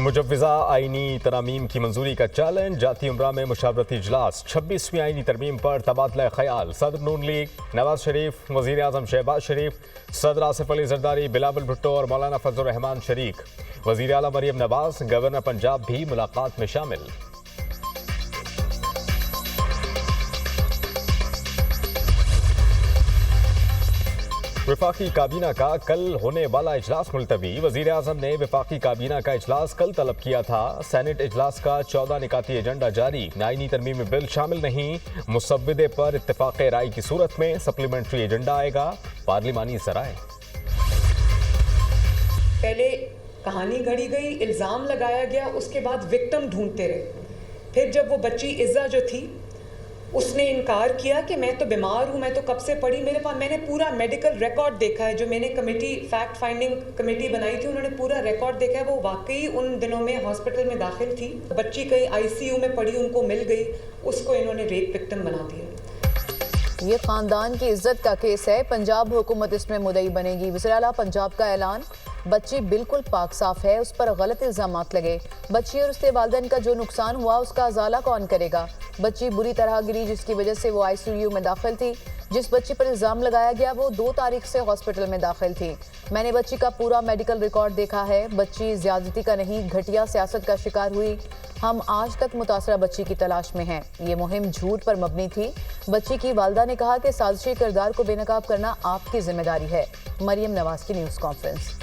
मुजव्वज़ा आइनी तरमीम की मंजूरी का चैलेंज। जाती उम्रा में मुशावरती इजलास। 26वीं आइनी तरमीम पर तबादला ख्याल। सदर नून लीग नवाज शरीफ, वज़ीर आज़म शहबाज शरीफ, सदर आसिफ अली जरदारी, बिलावल भुट्टो और मौलाना फजल रहमान शरीक। वज़ीर आला मरियम नवाज, गवर्नर पंजाब भी मुलाकात में शामिल। वफाकी काबीना का कल होने वाला इजलास मुलतवी। वज़ीर आज़म ने वफाकी काबीना का इजलास कल तलब किया था। सेनेट इजलास का 14 निकाती एजेंडा जारी। आईनी तरमीमी बिल शामिल नहीं। मुसव्विदे पर इत्तेफाक राय की सूरत में सप्लीमेंट्री एजेंडा आएगा। पार्लिमानी ज़राए। पहले कहानी घड़ी गई, इल्ज़ाम लगाया गया, उसके बाद विक्टिम ढूंढते रहे। फिर जब वो बच्ची इज़्ज़ा जो थी उसने इनकार किया कि मैं तो बीमार हूँ, मैं तो कब से पड़ी, मेरे पास मैंने पूरा मेडिकल रिकॉर्ड देखा है। जो मैंने कमेटी फैक्ट फाइंडिंग कमेटी बनाई थी उन्होंने पूरा रिकॉर्ड देखा है। वो वाकई उन दिनों में हॉस्पिटल में दाखिल थी। बच्ची कहीं आईसीयू में पड़ी, उनको मिल गई, उसको इन्होंने रेप विक्टिम बना दिया। ये खानदान की इज्जत का केस है। पंजाब हुकूमत इसमें मुदई बनेगी। वज़ीर आला पंजाब का ऐलान। बच्ची बिल्कुल पाक साफ है, उस पर गलत इल्जामात लगे। बच्ची और उसके वालिदैन का जो नुकसान हुआ उसका अजाला कौन करेगा। बच्ची बुरी तरह गिरी जिसकी वजह से वो आईसीयू में दाखिल थी। जिस बच्ची पर इल्जाम लगाया गया वो 2 तारीख से हॉस्पिटल में दाखिल थी। मैंने बच्ची का पूरा मेडिकल रिकॉर्ड देखा है। बच्ची ज्यादती का नहीं, घटिया सियासत का शिकार हुई। हम आज तक मुतासरा बच्ची की तलाश में हैं। ये मुहिम झूठ पर मबनी थी। बच्ची की वालदा ने कहा कि साजिशी किरदार को बेनकाब करना आपकी जिम्मेदारी है। मरियम नवाज की न्यूज़ कॉन्फ्रेंस।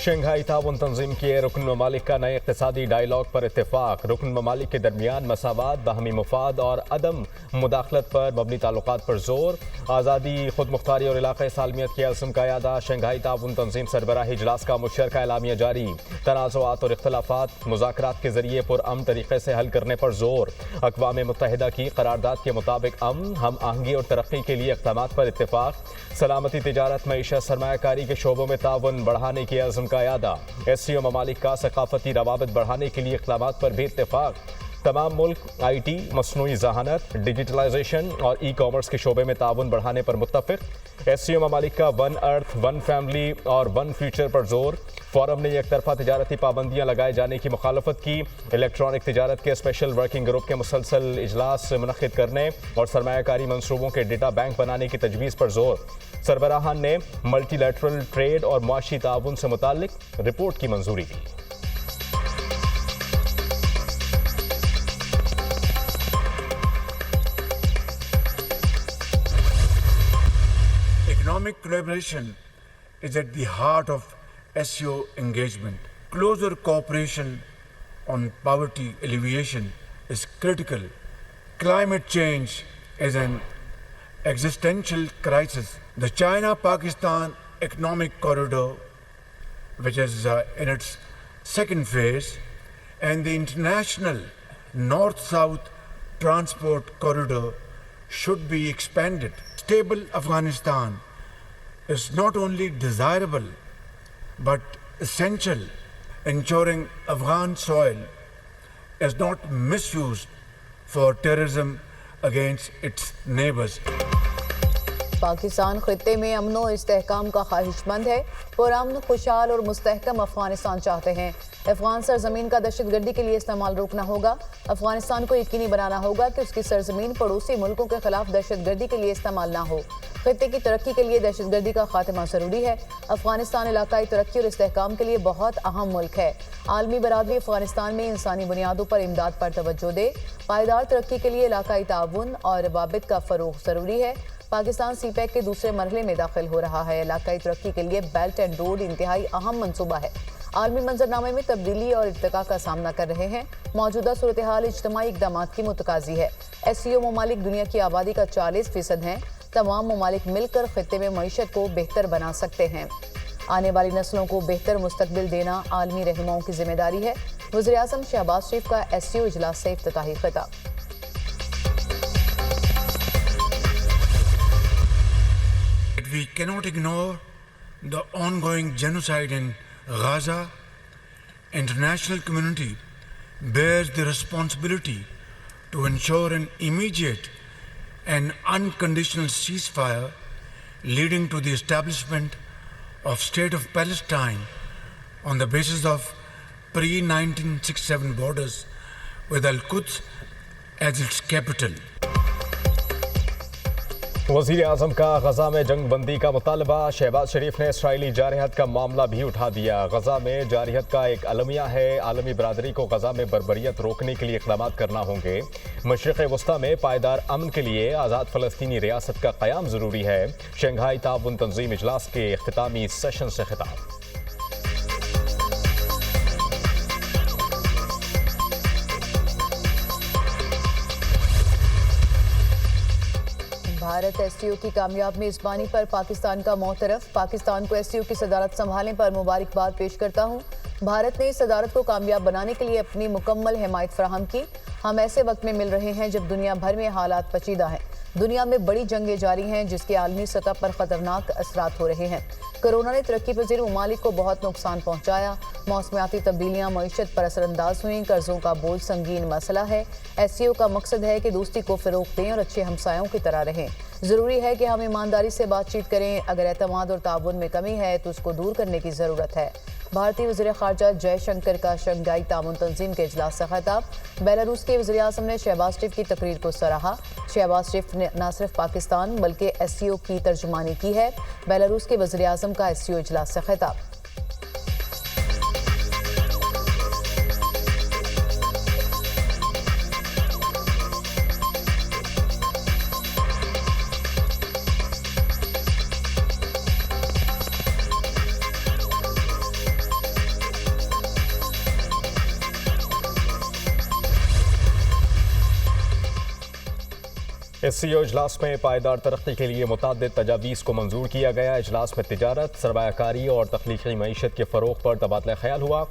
शंघाई ताउन तंजीम के रुकन ममालिक का नए इक़्तिसादी डायलॉग पर इत्तेफाक। रुकन ममालिक के दरमियान मसावात, बाहमी मुफाद और अदम मुदाखलत पर मबनी ताल्लुकात पर जोर। आज़ादी, खुद मुख्तारी और इलाक़ाई सालमियत के अज़्म का यादा। शंघाई ताउन तंजीम सरबराही इजलास का मुशतरका एलामिया जारी। तनाज़ुआत और इख्तलाफात मुज़ाकरात के जरिए पुरअमन तरीक़े से हल करने पर जोर। अक़वाम मुत्तहिदा की करारदाद के मुताबिक अमन, हम आहंगी और तरक्की के लिए इक़दामात पर इत्तेफाक। सलामती, तिजारत, मईशत, सरमायाकारी के शोबों में ताउन बढ़ाने के अज़्म का यादा। एससीओ ममालिक का सकाफती रवाबत बढ़ाने के लिए इक़दामात पर भी इत्तेफाक। तमाम मुल्क आई.टी, मसनूई ज़हानत, डिजिटलाइजेशन और ई-कॉमर्स के शोबे में ताउन बढ़ाने पर मुत्तफ़िक़। एससीओ ममालिक का वन अर्थ, वन फैमिली और वन फ्यूचर पर जोर। फोरम ने एक तरफा तिजारती पाबंदियाँ लगाए जाने की मुखालफत की। इलेक्ट्रॉनिक तिजारत के स्पेशल वर्किंग ग्रुप के मुसलसल इजलास मुनक़्क़िद करने और सरमायाकारी मनसूबों के डेटा बैंक बनाने की तजवीज़ पर जोर। सरबराहान ने मल्टीलैटरल ट्रेड और मुआशी ताउन से मुताल्लिक रिपोर्ट की मंजूरी दी। Economic collaboration is at the heart of SCO engagement. Closer cooperation on poverty alleviation is critical. Climate change is an existential crisis. The China-Pakistan Economic Corridor, which is in its second phase, and the international North-South Transport Corridor should be expanded. Stable Afghanistan is not only desirable but essential, ensuring Afghan soil is not misused for terrorism against its neighbors. Pakistan खित्ते में अमन और इस्तेहकाम का ख्वाहिशमंद है। पुरअमन, खुशहाल और मुस्तहकम अफगानिस्तान चाहते हैं। अफगान सरजमीन का दहशतगर्दी के लिए इस्तेमाल रोकना होगा। अफगानिस्तान को यकीनी बनाना होगा कि उसकी सरजमीन पड़ोसी मुल्कों के खिलाफ दहशतगर्दी के लिए इस्तेमाल ना हो। खित्ते की तरक्की के लिए दहशतगर्दी का खात्मा ज़रूरी है। अफगानिस्तान इलाकाई तरक्की और इस्तेहकाम के लिए बहुत अहम मुल्क है। आलमी बरादरी अफगानिस्तान में इंसानी बुनियादों पर इमदाद पर तवज्जो दे। पायदार तरक्की के लिए इलाकाई ताउन और रवाबित का फ़रोग़ ज़रूरी है। पाकिस्तान सीपैक के दूसरे मरहले में दाखिल हो रहा है। इलाकाई तरक्की के लिए बेल्ट एंड रोड इंतहाई अहम मनसूबा है। आलमी मंजरनामे में तब्दीली और इर्तिका का सामना कर रहे हैं। मौजूदा सूरत हाल इज्तमाई इक़दामात की मुतकाज़ी है। एससीओ ममालिक दुनिया की आबादी का 40% हैं। तमाम ममालिक मिलकर खित्ते में मईशत को बेहतर बना सकते हैं। आने वाली नस्लों को बेहतर मुस्तकबिल देना आलमी रहनुमाओं की जिम्मेदारी है। वज़ीर आज़म शहबाज शरीफ का एससीओ इजलास से इफ्तिताही खिताब। We cannot ignore the ongoing genocide in Gaza. International community bears the responsibility to ensure an immediate an unconditional ceasefire leading to the establishment of State of Palestine on the basis of pre-1967 borders with Al-Quds as its capital. वज़ीर आज़म का गजा में जंग बंदी का मुतालबा। शहबाज शरीफ ने Israeli जारहत का मामला भी उठा दिया। गजा में जारहत का एक अलमिया है। आलमी बरादरी को गजा में बर्बरियत रोकने के लिए इक़दाम करना होंगे। मशरिक़ वस्ता में पायदार अमन के लिए आज़ाद फ़लस्तीनी रियासत का क़याम ज़रूरी है। शंघाई ताउन तंज़ीम इजलास के इख्तितामी सेशन से खिताब। भारत एससीओ की कामयाब मेज़बानी पर पाकिस्तान का मोतरफ। पाकिस्तान को एससीओ की सदारत संभालने पर मुबारकबाद पेश करता हूँ। भारत ने इस सदारत को कामयाब बनाने के लिए अपनी मुकम्मल हिमायत फराहम की। हम ऐसे वक्त में मिल रहे हैं जब दुनिया भर में हालात पेचीदा हैं। दुनिया में बड़ी जंगें जारी हैं जिसके आलमी सतह पर खतरनाक असरात हो रहे हैं। कोरोना ने तरक्की पजीर ममालिक को बहुत नुकसान पहुंचाया। मौसमियाती तब्दीलियां मईशत पर असरअंदाज हुई। कर्जों का बोझ संगीन मसला है। एससीओ का मकसद है कि दोस्ती को फ़रोग़ दें और अच्छे हमसायों की तरह रहें। ज़रूरी है कि हम ईमानदारी से बातचीत करें। अगर एतमाद और ताउन में कमी है तो उसको दूर करने की ज़रूरत है। भारतीय वज़ीर ख़ारजा जयशंकर का शंघाई ताउन तंज़ीम के इजलास से खिताब। बेलारूस के वज़ीर आज़म ने शहबाज शरीफ की तकरीर को सराहा। शहबाज शरीफ ने न सिर्फ पाकिस्तान बल्कि एससीओ की तर्जुमानी की है। बेलारूस के वज़ीर आज़म का एससीओ इजलास से खिताब। एससीओ इजलास में पायदार तरक्की के लिए मुताद्दिद तजावीज़ को मंजूर किया गया। इजलास में तिजारत, सरमायाकारी और तख्लीकी मईशत के फ़रोग़ पर तबादला ख्याल हुआ।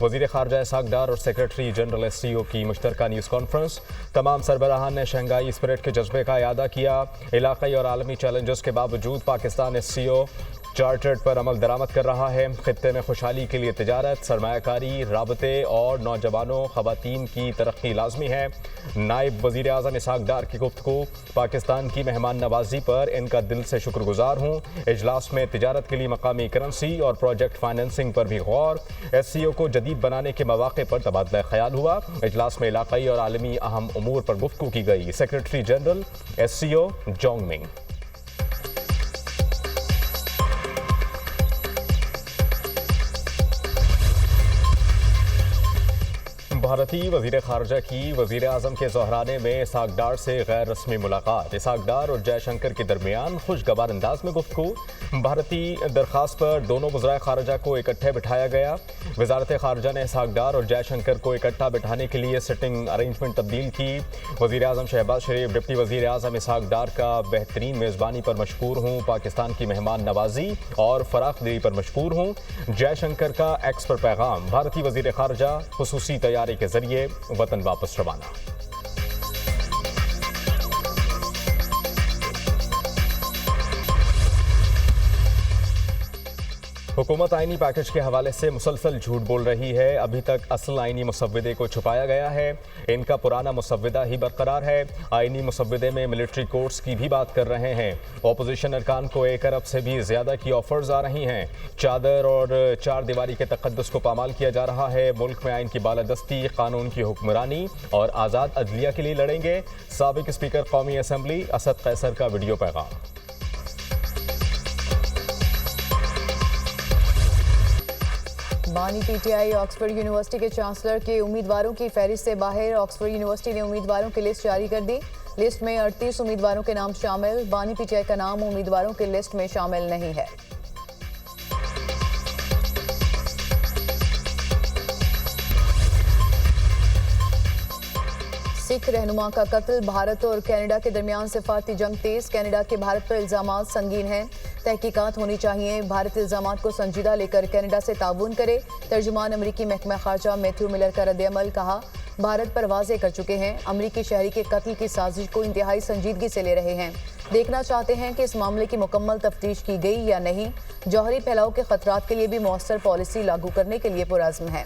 वज़ीर ख़ारजा इसहाक़ डार और सेक्रेटरी जनरल एससीओ की मुश्तरका न्यूज़ कॉन्फ्रेंस। तमाम सरबराहान ने शंघाई स्पिरिट के जज्बे का इयादा किया। इलाक़ाई और आलमी चैलेंजेस के बावजूद पाकिस्तान एससीओ चार्टर्ड पर अमल दरामद कर रहा है। खित्ते में खुशहाली के लिए तिजारत, सरमायाकारी, राबते और नौजवानों ख़वातीन की तरक्की लाजमी है। नायब वज़ीर आज़म इसहाक़ डार की गुफ्तगू। पाकिस्तान की मेहमान नवाजी पर इनका दिल से शुक्रगुजार हूँ। इजलास में तिजारत के लिए मकामी करेंसी और प्रोजेक्ट फाइनेंसिंग पर भी गौर। एससीओ को जदीद बनाने के मौक़े पर तबादला ख्याल हुआ। इजलास में इलाक़ाई और आलमी अहम उमूर पर गुफ्तगू की गई। Secretary general SCO Zhang Ming. भारतीय वज़ीर ख़ारजा की वज़ीर आज़म के ज़हराने में इसहाक़ डार से गैर रस्मी मुलाकात। इसहाक़ डार और जयशंकर के दरमियान खुशगवार अंदाज में गुफ्तगू। भारतीय दरख्वास्त पर दोनों वज़राए ख़ारजा को इकट्ठे बिठाया गया। वज़ारत ख़ारजा ने इसहाक़ डार और जयशंकर को इकट्ठा बिठाने के लिए सिटिंग अरेंजमेंट तब्दील की। वज़ीर आज़म शहबाज शरीफ डिप्टी वज़ीर आज़म इसहाक़ डार का बेहतरीन मेज़बानी पर मशकूर हूँ। पाकिस्तान की मेहमान नवाजी और फ़राख दिली पर मशकूर हूँ। जयशंकर का एक्स पर पैगाम। भारतीय वज़ीर ख़ारजा खुसूसी तैयारी के जरिए वतन वापस रवाना। हुकूमत आईनी पैकेज के हवाले से मुसलसल झूठ बोल रही है। अभी तक असल आईनी मुसव्वदे को छुपाया गया है। इनका पुराना मुसव्वदा ही बरकरार है। आईनी मुसव्वदे में मिलिट्री कोर्ट्स की भी बात कर रहे हैं। अपोजिशन अरकान को 1 अरब से भी ज़्यादा की ऑफर्स आ रही हैं। चादर और चार दीवारी के तक़द्दुस को पामाल किया जा रहा है। मुल्क में आइन की बालादस्ती, कानून की हुक्मरानी और आज़ाद अदलिया के लिए लड़ेंगे। साबिक स्पीकर कौमी असम्बली असद कैसर का वीडियो पैगाम। बानी पीटीआई ऑक्सफोर्ड यूनिवर्सिटी के चांसलर के उम्मीदवारों की फहरिस्त से बाहर। ऑक्सफोर्ड यूनिवर्सिटी ने उम्मीदवारों की लिस्ट जारी कर दी। लिस्ट में 38 उम्मीदवारों के नाम शामिल। बानी पीटीआई का नाम उम्मीदवारों की लिस्ट में शामिल नहीं है। सिख रहनुमा का कत्ल। भारत और कनाडा के दरमियान सिफारती जंग तेज। कनाडा के भारत पर इल्जामात संगीन हैं। तहकीकात होनी चाहिए। भारत इल्जामात को संजीदा लेकर कनाडा से ताउन करे। तर्जुमान अमरीकी महकमा खारजा मैथ्यू मिलर का रद्द-ए-अमल। कहा, भारत पर वाज़े कर चुके हैं। अमरीकी शहरी के कत्ल की साजिश को इंतहाई संजीदगी से ले रहे हैं। देखना चाहते हैं कि इस मामले की मुकम्मल तफ्तीश की गई या नहीं। जौहरी फैलाव के खतरात के लिए भी मौसर पॉलिसी लागू करने के लिए पुरज़्म है।